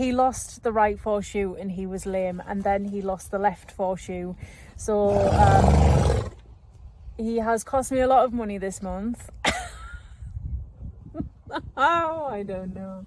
He lost the right foreshoe and he was lame, and then he lost the left foreshoe. So he has cost me a lot of money this month. Oh, I don't know.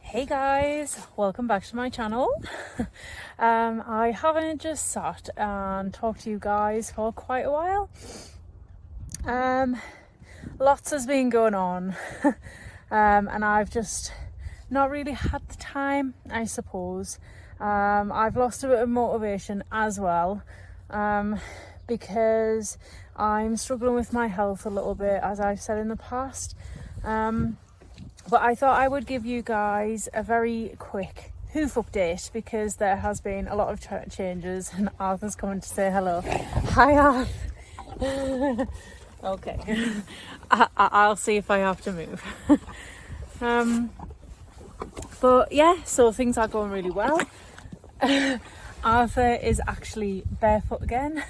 Hey guys, welcome back to my channel. I haven't just sat and talked to you guys for quite a while. Lots has been going on and I've just not really had the time, I suppose. I've lost a bit of motivation as well, because I'm struggling with my health a little bit, as I've said in the past. But I thought I would give you guys a very quick hoof update because there has been a lot of changes, and Arthur's coming to say hello. Hi Arthur. Okay. I'll see if I have to move. But yeah, so things are going really well. Arthur is actually barefoot again.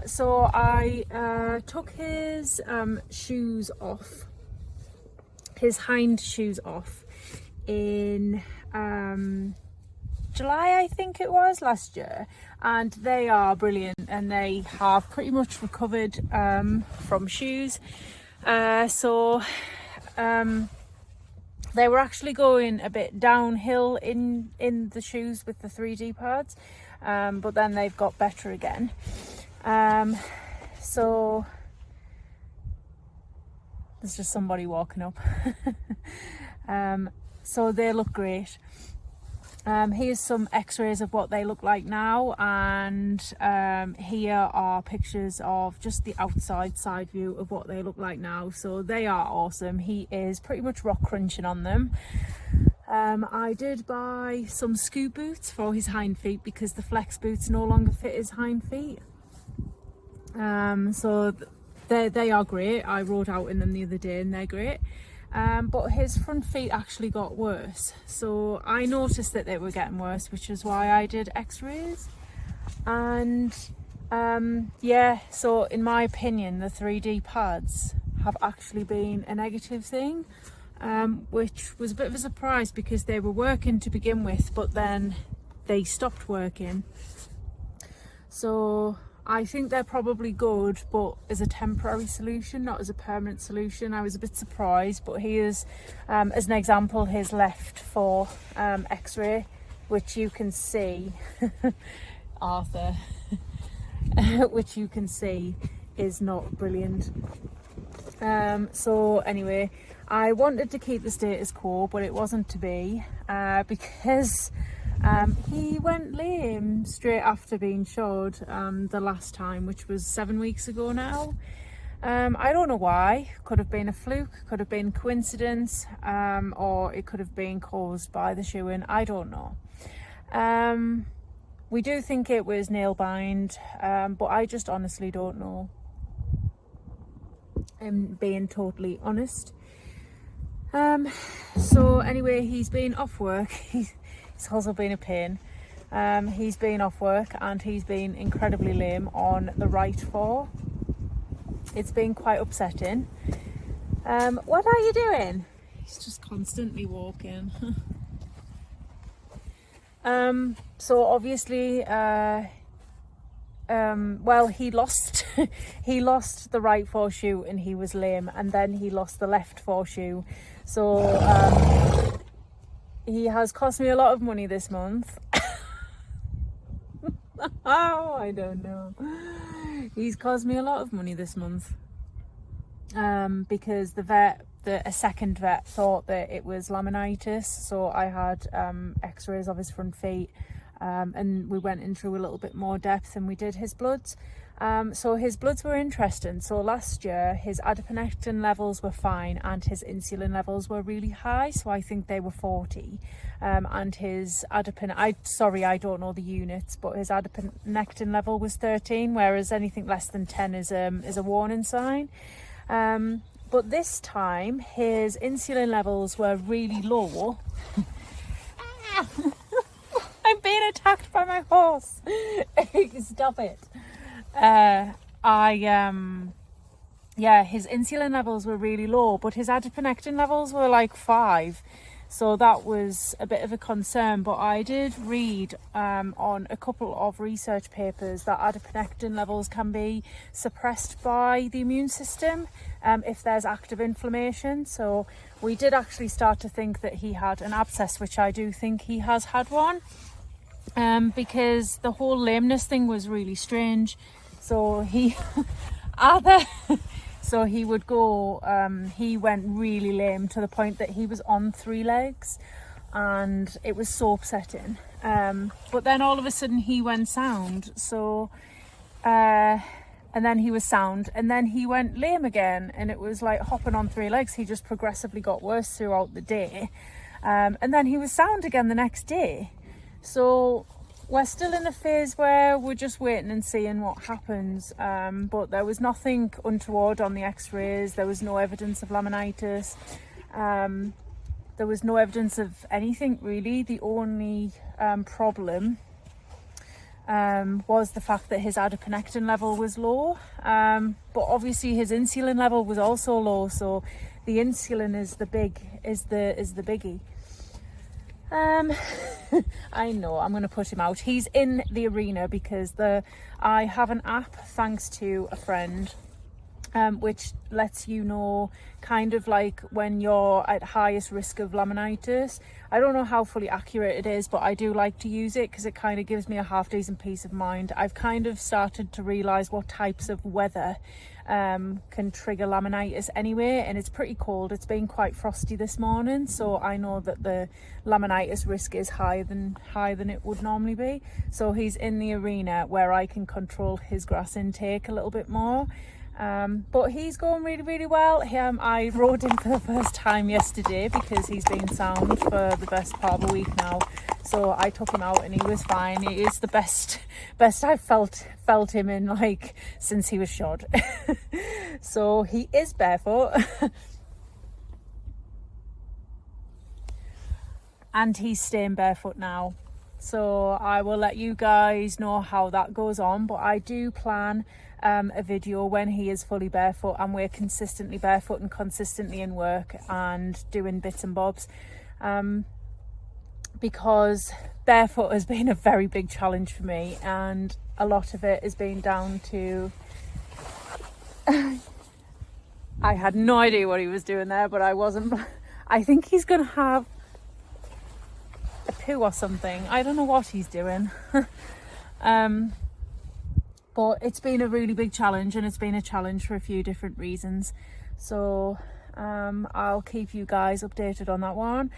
So I took his shoes off. His hind shoes off in July, I think it was, last year, and they are brilliant and they have pretty much recovered from shoes. So they were actually going a bit downhill in the shoes with the 3D pads, but then they've got better again. So there's just somebody walking up. So they look great. Here's some x-rays of what they look like now, and here are pictures of just the outside side view of what they look like now. So they are awesome. He is pretty much rock crunching on them. I did buy some scoop boots for his hind feet because the flex boots no longer fit his hind feet. So they are great. I rode out in them the other day and they're great. But his front feet actually got worse. So I noticed that they were getting worse, which is why I did x-rays. And yeah, so in my opinion, the 3D pads have actually been a negative thing, which was a bit of a surprise because they were working to begin with, but then they stopped working. So I think they're probably good, but as a temporary solution, not as a permanent solution. I was a bit surprised, but here's, as an example, his left for x-ray, which you can see, Arthur, which you can see is not brilliant. So anyway, I wanted to keep the status quo, but it wasn't to be, because he went lame straight after being shod the last time, which was 7 weeks ago now. I don't know why. Could have been a fluke, could have been coincidence, or it could have been caused by the shoeing. I don't know. We do think it was nail bind, but I just honestly don't know. I'm being totally honest. So anyway, he's been off work. It's also been a pain. He's been off work and he's been incredibly lame on the right fore. It's been quite upsetting. What are you doing? He's just constantly walking. So obviously, well, he lost he lost the right foreshoe and he was lame, and then he lost the left foreshoe. So he has cost me a lot of money this month. Oh, I don't know. He's cost me a lot of money this month, because a second vet thought that it was laminitis. So I had x-rays of his front feet, and we went in through a little bit more depth and we did his bloods, So his bloods were interesting. So last year his adiponectin levels were fine and his insulin levels were really high, so I think they were 40, and his I don't know the units, but his adiponectin level was 13, whereas anything less than 10 is a warning sign. But this time his insulin levels were really low. I'm being attacked by my horse. Stop it. His insulin levels were really low, but his adiponectin levels were like 5, so that was a bit of a concern. But I did read on a couple of research papers that adiponectin levels can be suppressed by the immune system if there's active inflammation. So we did actually start to think that he had an abscess, which I do think he has had one, because the whole lameness thing was really strange. So he would go, he went really lame to the point that he was on 3 legs, and it was so upsetting. But then all of a sudden he went sound. So, and then he was sound, and then he went lame again, and it was like hopping on 3 legs. He just progressively got worse throughout the day. And then he was sound again the next day. So we're still in a phase where we're just waiting and seeing what happens. But there was nothing untoward on the x-rays. There was no evidence of laminitis. There was no evidence of anything really. The only problem was the fact that his adiponectin level was low. But obviously his insulin level was also low. So the insulin is the biggie. I know I'm going to put him out. He's in the arena because I have an app, thanks to a friend, which lets you know kind of like when you're at highest risk of laminitis. I don't know how fully accurate it is, but I do like to use it because it kind of gives me a half decent peace of mind. I've kind of started to realise what types of weather can trigger laminitis anyway, and it's pretty cold. It's been quite frosty this morning, so I know that the laminitis risk is higher than it would normally be. So he's in the arena where I can control his grass intake a little bit more. But he's going really, really well. I rode him for the first time yesterday because he's been sound for the best part of a week now. So I took him out and he was fine. He is the best I've felt him in like since he was shod. So he is barefoot. And he's staying barefoot now. So I will let you guys know how that goes on, but I do plan a video when he is fully barefoot and we're consistently barefoot and consistently in work and doing bits and bobs, because barefoot has been a very big challenge for me, and a lot of it has been down to I had no idea what he was doing there, but I think he's gonna have a poo or something. I don't know what he's doing. But it's been a really big challenge, and it's been a challenge for a few different reasons. So I'll keep you guys updated on that one.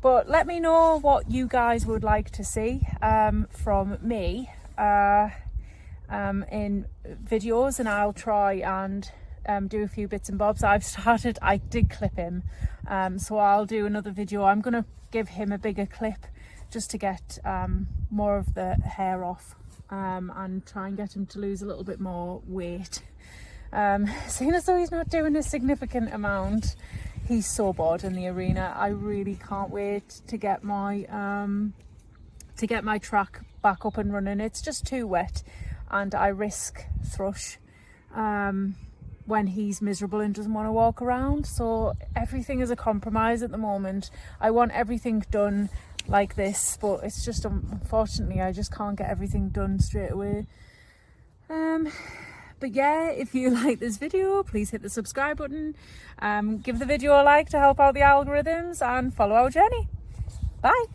But let me know what you guys would like to see from me in videos, and I'll try and do a few bits and bobs. I did clip him, so I'll do another video. I'm going to give him a bigger clip just to get more of the hair off, and try and get him to lose a little bit more weight. Seeing as though he's not doing a significant amount, he's so bored in the arena. I really can't wait to get my track back up and running. It's just too wet, and I risk thrush when he's miserable and doesn't want to walk around. So everything is a compromise at the moment. I want everything done like this, but it's just, unfortunately, I just can't get everything done straight away. But yeah, if you like this video, please hit the subscribe button, give the video a like to help out the algorithms, and follow our journey. Bye.